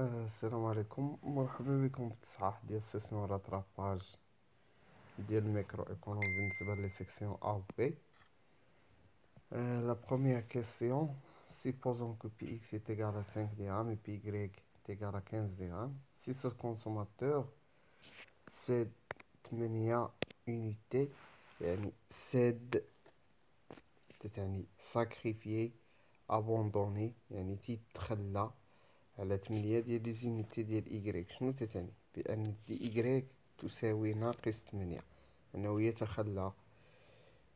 السلام عليكم، مرحبا بكم في التصحيح ديال سيسيون راتراباج ديال الميكرو ايكونومي بالنسبه لي سيكسيون ا و بي. لا بروميير كيسيون: supposons que Px est égal à 5 dirhams et Py est égal à 15 dirhams. Si ce consommateur cède 8 unités، يعني cède تعني sacrifier، abandonner يعني تيتخلى على 8 ديال لي زونيتي ديال إيكغيك. شنو تتعني؟ بأن دي إيكغيك تساوي ناقص 8، أنه يتخلى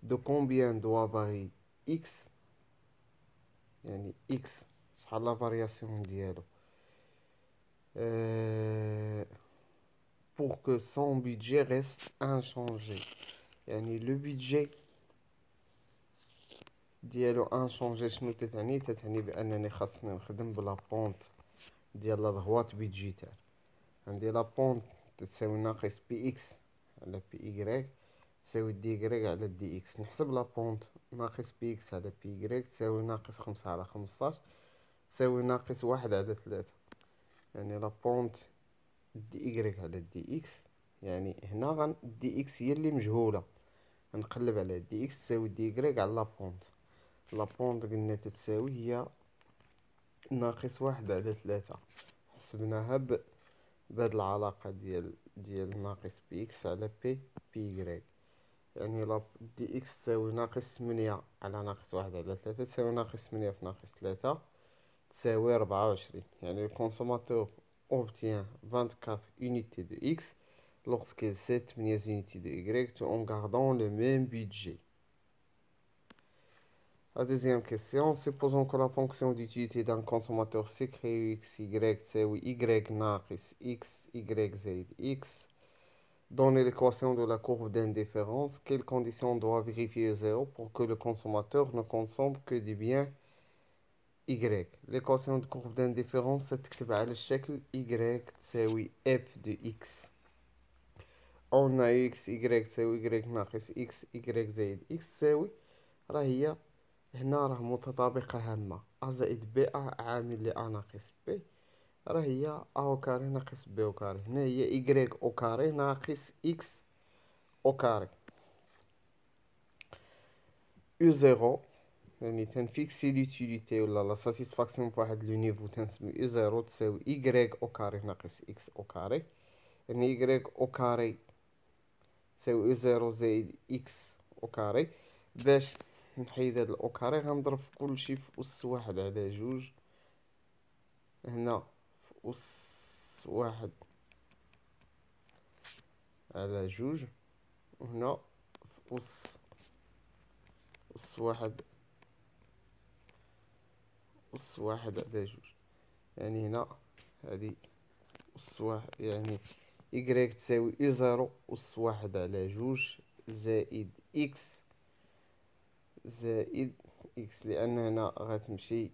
دو كومبيان دوا فاري إكس، يعني إكس شحال لا فارياسيون ديالو pour que son budget reste inchangé. يعني لو بيدجي ديالو انشونجي. شنو تتعني؟ تتعني بأنني خاصني نخدم بلا بونت ديال لا دغوات بيدجيتال. عندي لا بونت تساوي ناقص بي اكس على بي ايكغيك تساوي دي ايكغيك على دي اكس. نحسب لا بونت ناقص بي اكس على بي ايكغيك تساوي ناقص 5 على 15 تساوي ناقص 1 على 3. يعني لا بونت دي ايكغيك على دي اكس، يعني هنا دي اكس هي اللي مجهولة، نقلب على دي اكس تساوي دي ايكغيك على لا بونت. لا بونت قلنا تتساوي هي ناقص 1 على 3. حسبناها بهاد العلاقة ديال ناقص بي اكس على بي ايكغيك. يعني لا دي اكس تساوي ناقص 8 على ناقص 1 على 3 تساوي ناقص 8 في ناقص 3 تساوي 24. يعني الكونسوماتور obtient 24 unités de X lorsqu'il cède 8 unités de Y tout en gardant le même budget. La deuxième question: supposons que la fonction d'utilité d'un consommateur s'écrit x, y تساوي y ناقص x, y زائد x. Donner l'équation de la courbe d'indifférence. Quelles conditions doit vérifier 0 pour que le consommateur ne consomme que des biens Y? L'équation de courbe d'indifférence تكتب على الشكل y تساوي f de x. On a x, y تساوي y ناقص x, y زائد x تساوي هي هنا متطابقة هامة أ زائد بي أ عامل لأ ناقص بي، هي أ أو كاري ناقص بي أو كاري. هنا هي إيكغيك أو كاري ناقص إكس أو كاري. أو زيرو يعني تنفيكسي لوتيليتي ولا لا ساتيسفاكسيون فواحد لو نيفو تنسمي أو زيرو تساوي إيكغيك أو كاري ناقص إكس أو كاري. يعني إيكغيك أو كاري تساوي أو زيرو زائد إكس أو كاري. باش نحيد هاد الأو كاري غنضرب في كلشي في أس 1 على 2. هنا في أس 1 على 2 وهنا في أس 1 على 2. يعني هنا هادي أس 1 يعني إيكغيك تساوي أو زيرو أس 1 على 2 زائد إكس لأن هنا غتمشي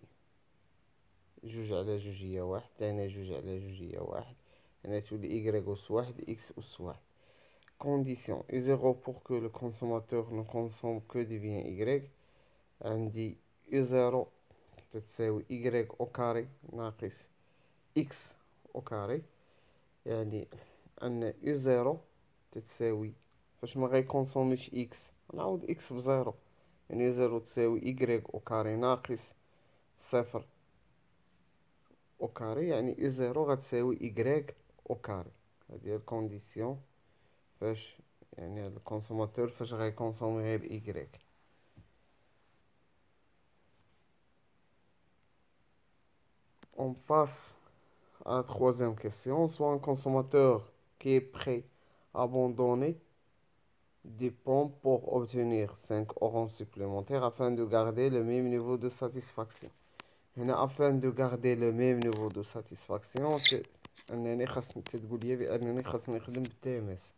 2 على 2 هي 1 تاني 2 على 2 هي 1. هنا تولي إيكغيك أس 1 إكس أس 1. Condition U0 pour que le consommateur ne consomme que des biens Y. عندي U0 تتساوي Y أو كاري ناقص X أو كاري. يعني أن U0 تتساوي فاش ما غيكونسوميش X نعوض X بزيرو. يعني U0 تساوي Y أو كاري ناقص صفر أو كاري. يعني U0 غتساوي Y أو كاري. هادي هي الكونديسيون فاش يعني الكونسوماتور فاش غيكونسومي غير إيكغيك. On passe à la troisième question. Soit un consommateur qui est prêt à abandonner des pompes pour obtenir 5 oranges supplémentaires afin de garder le même niveau de satisfaction. هنا afin de garder le même niveau de satisfaction أنني خاصني تقول لي بأنني خاصني نخدم بالتي ام اس.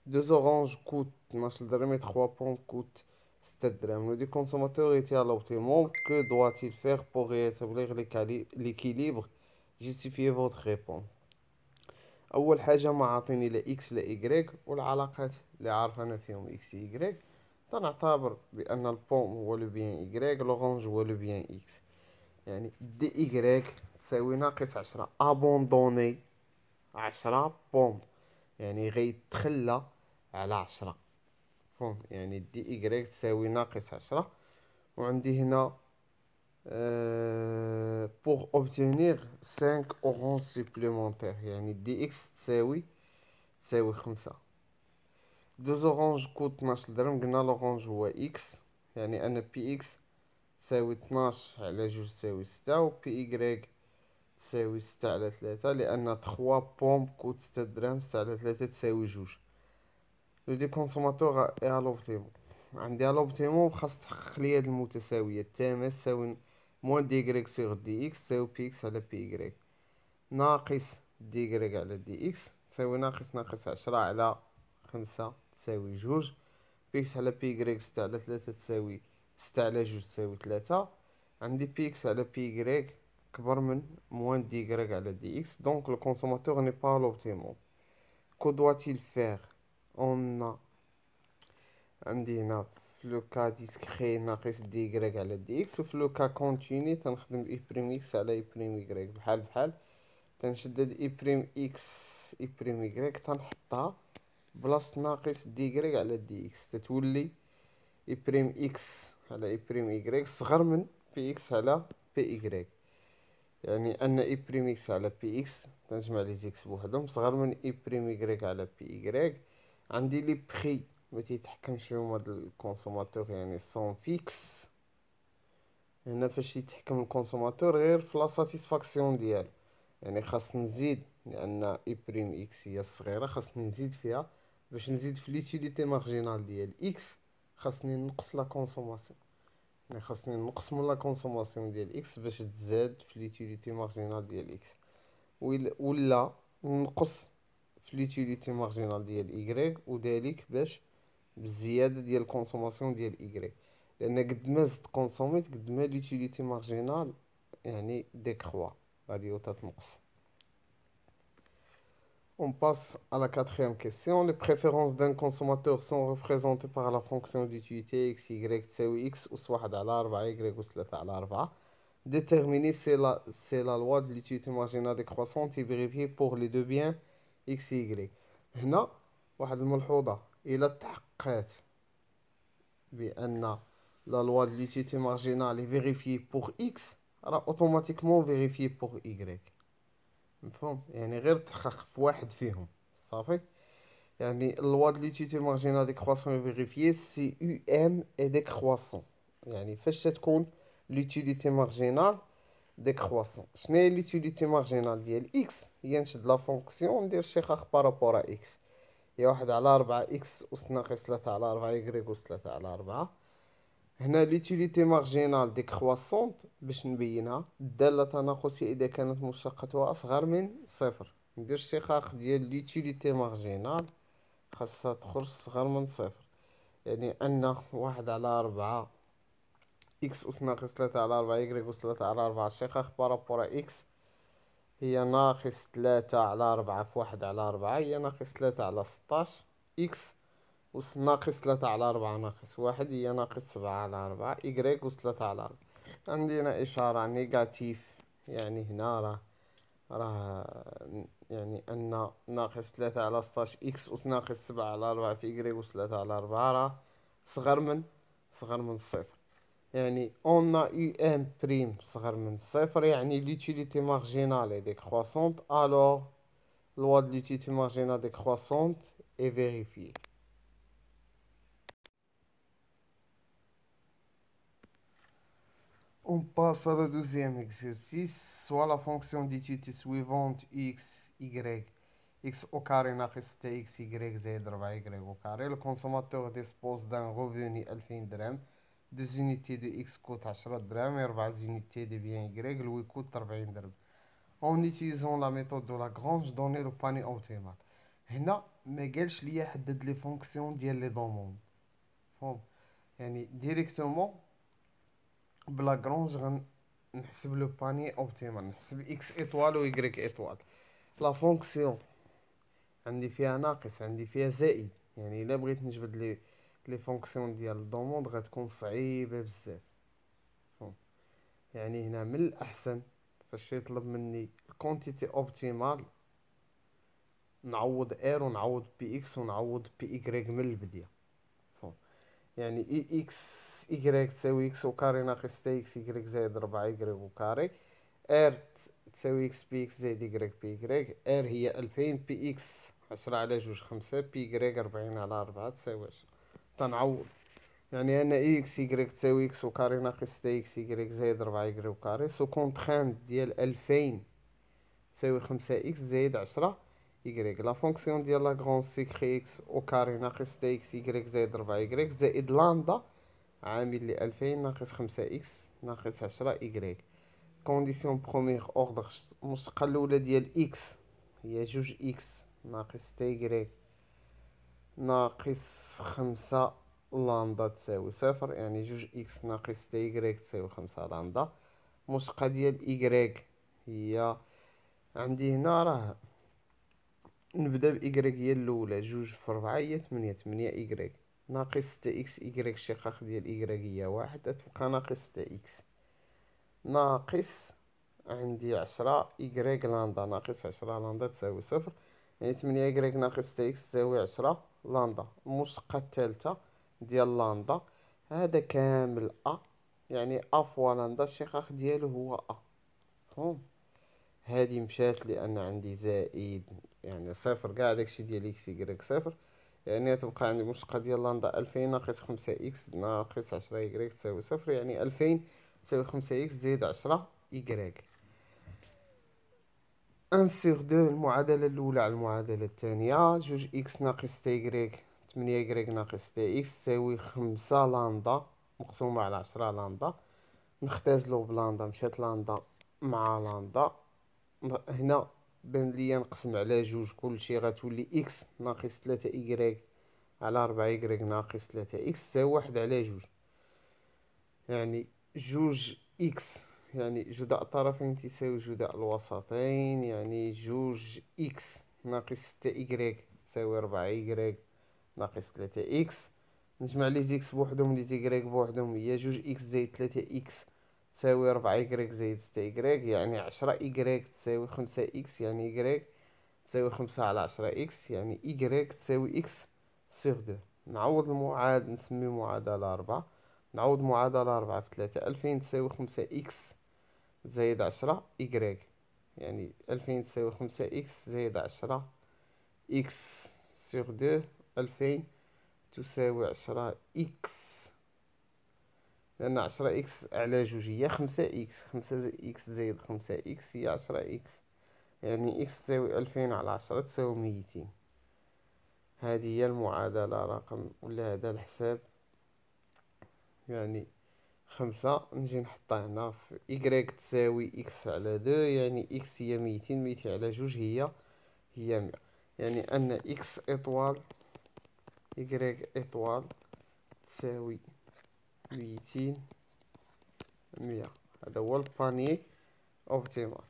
2 oranges coûtent 12 درهم et 3 pompes coûtent 7 درهم. Le consommateur était à l'optimum. Que doit-il faire pour rétablir l'équilibre? Justifiez votre réponse. اول حاجه ما عاطيني لا اكس لا ايكغيك، والعلاقات اللي عارف انا فيهم اكس ايكغيك تنعتبر بان البوم هو لو بيان ايكغيك، لورانج هو لو بيان اكس. يعني دي ايكغيك تساوي ناقص 10 ابوندوني 10 بوند، يعني غيتخلى على 10. فهم؟ يعني دي إيكغيك تساوي ناقص 10. وعندي هنا pour obtenir 5 oranges supplémentaires، يعني دي إكس تساوي 5. 2 أورانج كود 12 درهم، قلنا لورانج هو إكس، يعني أن بي إكس تساوي 12 على 2 تساوي 6، و بي إيكغيك تساوي 6 على 3، لأن 3 بومب كود 6 دراهم، 6 على 3 تساوي 2. لو دي كونسوماتور اي الوبتيمون، عندي الوبتيمون خاص تحقق لي هاد المتساوية التامة تساوي موان دي إكغيك سيغ دي إكس تساوي بي إكس على بي إكغيك، ناقص دي إكغيك على دي إكس تساوي ناقص 10 على 5 تساوي 2، بي إكس على بي إكغيك 6 على 3 تساوي 6 على 2 تساوي 3. عندي بي إكس على بي إكغيك كبر من موان دي إكغيك على دي إكس، دونك لو كونسوماتور ني با لوبتيمون. كو doit-il faire؟ on عندي هنا في لو كا ديسكري ناقص دي إكغيك على دي إكس، وفي لو كا كونتيني تنخدم إي بريم إكس على إي بريم إكغيك بحال تنشدد إي بريم إكس إي بريم إكغيك تنحطها بلاصة ناقص دي إكغيك على دي إكس، تتولي إي بريم إكس على إي بريم إكغيك صغر من بي إكس على بي إكغيك، يعني أن إي بريم إكس على بي إكس تنجمع لي زيكس بوحدهم صغر من إي بريم إكغيك على بي إكغيك. عندي لي بخي ما تيتحكمش فيهم هاد الكونسوماتور، يعني سون فيكس. هنا فاش يتحكم الكونسوماتور غير في لا ساتيسفاكسيون ديالو، يعني خاص نزيد، لان اي بريم اكس هي الصغيره خاصني نزيد فيها باش نزيد في ليتيليتي مارجينال ديال اكس، خاصني نقص لا كونسوماسيون، يعني خاصني نقص من لا كونسوماسيون ديال اكس باش تزاد في ليتيليتي مارجينال ديال اكس، ولا نقص في ليتيليتي مارجينال ديال إيكغيك، وذلك باش بالزيادة ديال الكونسوماسيون ديال إيكغيك، لأن قد ما زدت كونسوميت قد ما ليتيليتي مارجينال يعني ديكخوا غادي تتنقص. On passe à la quatrième question. Les préférences d'un consommateur sont représentées par la fonction d'utilité x, y تساوي x أس 1 على 4 y أس 3 على 4. Déterminer c'est la loi de l'utilité marginale décroissante et vérifier pour les deux biens x y. هنا واحد الملحوظة، إلا تحققت بأن la loi de l'utilité marginale est vérifiée pour x راه automatiquement vérifiée pour y. مفهوم؟ يعني غير تحقق في واحد فيهم صافي. يعني loi de l'utilité marginale décroissant est vérifiée si UM est décroissant. يعني فاش تكون l'utilité marginale décroissant؟ شنو هي l'utilité marginale ديال x؟ هي نشد لا فونكسيون ندير شقاق بارابور ا x، هي 1 على 4 x أس ناقص 3 على 4 y أس 3 على 4. هنا ليتيليتي مارجينال ديكرواسونت باش نبينها الدالة تناقصية إذا كانت مشتقتها أصغر من صفر، ندير اشتقاق ديال ليتيليتي مارجينال خاصها تخرج صغر من صفر، يعني أن 1 على 4 إكس أس ناقص 3 على 4 إكغيك أس 3 على 4 اشتقاق بارابور إكس هي ناقص 3 على 4 في 1 على 4 هي ناقص 3 على 16 إكس أس ناقص 3 على 4 ناقص 1 هي ناقص 7 على 4 إكغيك أس 3 على 4. عندنا إشارة نيجاتيف، يعني هنا راه يعني أن ناقص 3 على 16 إكس أس ناقص 7 على 4 في إكغيك أس 3 على 4 راه صغر من الصفر، يعني on a eu un prime صغر من الصفر، يعني l'utilité marginale est décroissante alors loi de l'utilité marginale décroissante est vérifiée. On passe à le deuxième exercice. Soit la fonction d'utilité suivante x, y, x au carré ناقص x, y زائد 4y au carré. Le consommateur dispose d'un revenu 2000 درهم. 2 unités de x coûtent 10 درهم et 4 unités de bien y lui coûtent 40 درهم. En utilisant la méthode de Lagrange, donner le panier optimal. هنا ما قالش ليا حدد لي فونكسيون ديال لي دوموند، فهم؟ يعني ديريكتومون بلاغرانج غنحسب لو باني اوبتيمال، نحسب اكس ايطوال و يكريك ايطوال. لا فونكسيون عندي فيها ناقص عندي فيها زائد، يعني الا بغيت نجبد لي فونكسيون ديال الدوموند غتكون صعيبه بزاف، يعني هنا من الاحسن فاش يطلب مني الكونتيتي اوبتيمال نعوض ار ونعوض بي اكس ونعوض بي ايكغيك من البداية. يعني اي اكس ايكغيك تساوي اكس وكاري ناقص تا اكس ايكغيك زائد 4 ايكغيك وكاري. ار تساوي اكس بي اكس زائد ايكغيك بي ايكغيك. ار هي 2000 بي اكس 10 على جوج 5 بي ايكغيك 40 على 4 تساوي 10. تنعوض يعني ان اي اكس ايكغيك تساوي اكس وكاري ناقص تا اكس ايكغيك زائد 4 ايكغيك وكاري. سو كونتخانت ديال 2000 تساوي 5 اكس زائد 10 إيكغيك. لا فونكسيون ديال لاغرون سيكري اكس او كاري ناقص تا اكس إيكغيك زائد 4 إيكغيك زائد لامدا عامل لي 2000 ناقص 5 اكس ناقص 10 إيكغيك. كونديسيون بروميير اوردر المشتقة الأولى ديال اكس هي جوج اكس ناقص تا إيكغيك ناقص 5 لامدا تساوي صفر، يعني جوج اكس ناقص تا إيكغيك تساوي 5 لامدا. المشتقة ديال إيكغيك هي عندي هنا راه نبدا بإيكغيك هي الأولى، جوج في 4 هي 8 إيكغيك ناقص تا إكس إيكغيك الشقاق ديال إيكغيك هي واحد تبقى ناقص تا إكس ناقص عندي 10 إيكغيك لامدا ناقص 10 لامدا تساوي صفر، يعني 8 إيكغيك ناقص تا إكس تساوي 10 لامدا. المشتقة الثالثة ديال لامدا هذا كامل يعني فوا لامدا الشقاق ديالو هو مفهوم. هادي مشات لأن عندي زائد يعني صفر كاع داكشي ديال إكس إيكغيك صفر، يعني تبقى عندي مشتقة ديال لامدا 2000 ناقص 5 إكس ناقص 10 إيكغيك تساوي صفر، يعني 2000 تساوي 5 إكس زائد 10 إيكغيك. 1 سيغ دو المعادلة الأولى على المعادلة الثانية، جوج إكس ناقص تا إيكغيك 8 إيكغيك ناقص تا إكس تساوي 5 لامدا مقسومة على 10 لامدا. نختازلو بلامدا مشات لامدا مع لامدا، هنا بان ليا نقسم على جوج كلشي غتولي اكس ناقص 3 إيكغيك على 4 إيكغيك ناقص 3 إكس تساوي واحد على جوج، يعني جوج إكس يعني جداء الطرفين تساوي جداء الوسطين، يعني جوج إكس ناقص 6 إيكغيك تساوي 4 إيكغيك ناقص 3 إكس. نجمع لي زيكس بوحدهم لي زيكغيك بوحدهم هي جوج إكس زائد 3 إكس تساوي 4 إيكغيك زائد 6 إيكغيك، يعني 10 إيكغيك تساوي 5 إكس، يعني إيكغيك تساوي 5 على 10 إكس، يعني إيكغيك تساوي إكس سيغ دو. نعوض المعادلة نسمي معادلة 4، نعوض معادلة 4 في 3، 2000 تساوي 5 إكس زائد 10 إيكغيك، يعني 2000 تساوي 5 إكس زائد 10 إكس سيغ دو. 2000 تساوي 10 إكس، لأن 10 إكس على جوج هي 5 إكس، 5 إكس زائد 5 إكس هي 10 إكس، يعني إكس تساوي 2000 على 10 تساوي 200. هذه هي المعادلة رقم ولا هذا الحساب، يعني 5 نجي نحطها هنا في إيكغيك تساوي إكس على 2، يعني إكس هي 200، 200 على جوج هي 100، يعني أن إكس إطوال إيكغيك إطوال تساوي 200 100. هذا هو الباني optimal.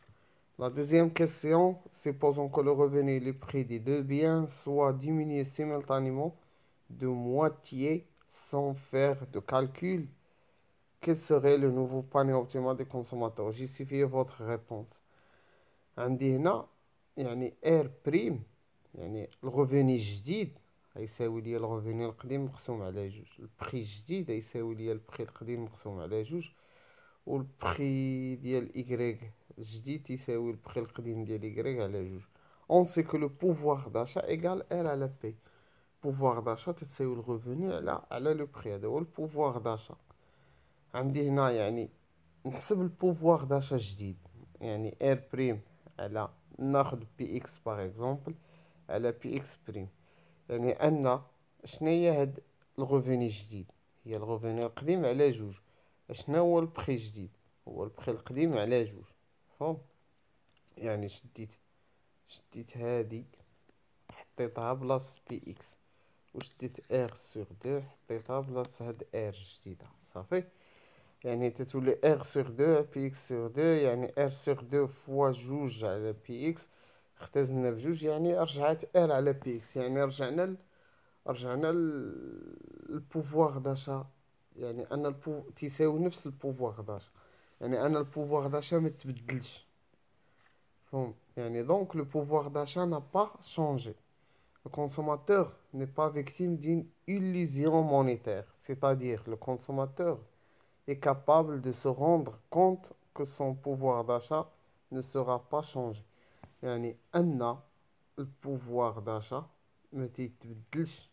La deuxième question, supposons que le revenu et le prix des deux biens soient diminués simultanément de moitié sans faire de calcul. Quel serait le nouveau panier optimal des consommateurs? Justifiez votre réponse. عندي هنا يعني R prime يعني الرevenu الجديد غيساوي ليا الرevenu القديم مقسوم على جوج، البخي الجديد غيساوي ليا البخي القديم مقسوم على جوج، والبخي ديال إيكغيك الجديد تيساوي البخي القديم ديال إيكغيك على جوج. اون سي كو لو بوفوار داشا ايكال ار على بي. بوفوار داشا تتساوي الغوفوني على لو بخي، هذا هو البوفوار داشا. عندي هنا يعني نحسب البوفوار داشا جديد، يعني ار بريم على ناخد بي اكس باغ اكزومبل على بي اكس بريم، يعني ان شناهي هاد الغوفوني الجديد هي الغوفوني القديم على جوج. اشنا هو البخي الجديد؟ هو البخي القديم على جوج، فهم. يعني شديت هادي حطيتها بلاص بي اكس، وشديت ار سور دو حطيتها بلاص هاد ار جديدة صافي، يعني تتولي ار سور دو بي اكس سور دو، يعني ار سور دو فوا جوج على بي اكس اختزلنا بجوج، يعني رجعت ار على بي اكس، يعني رجعنا البوفوار داشا، يعني ان تيساوي نفس البوفوار داشا، يعني ان البوفوار داشا ما تبدلش، Donc le pouvoir d'achat n'a pas changé. Le consommateur n'est pas victime d'une illusion monétaire, c'est-à-dire le consommateur est capable de se rendre compte que son pouvoir d'achat ne sera pas changé. أن البوفوار d'achat ما تيتبدلش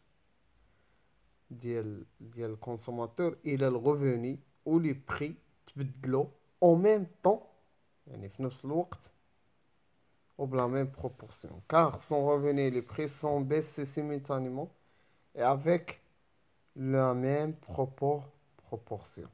ديال الكونسوماتور الى الغوفوني ou les prix تبدلوا en même temps في نفس الوقت ou la même proportion car son revenu et les prix sont baissés simultanément et avec la même proportion.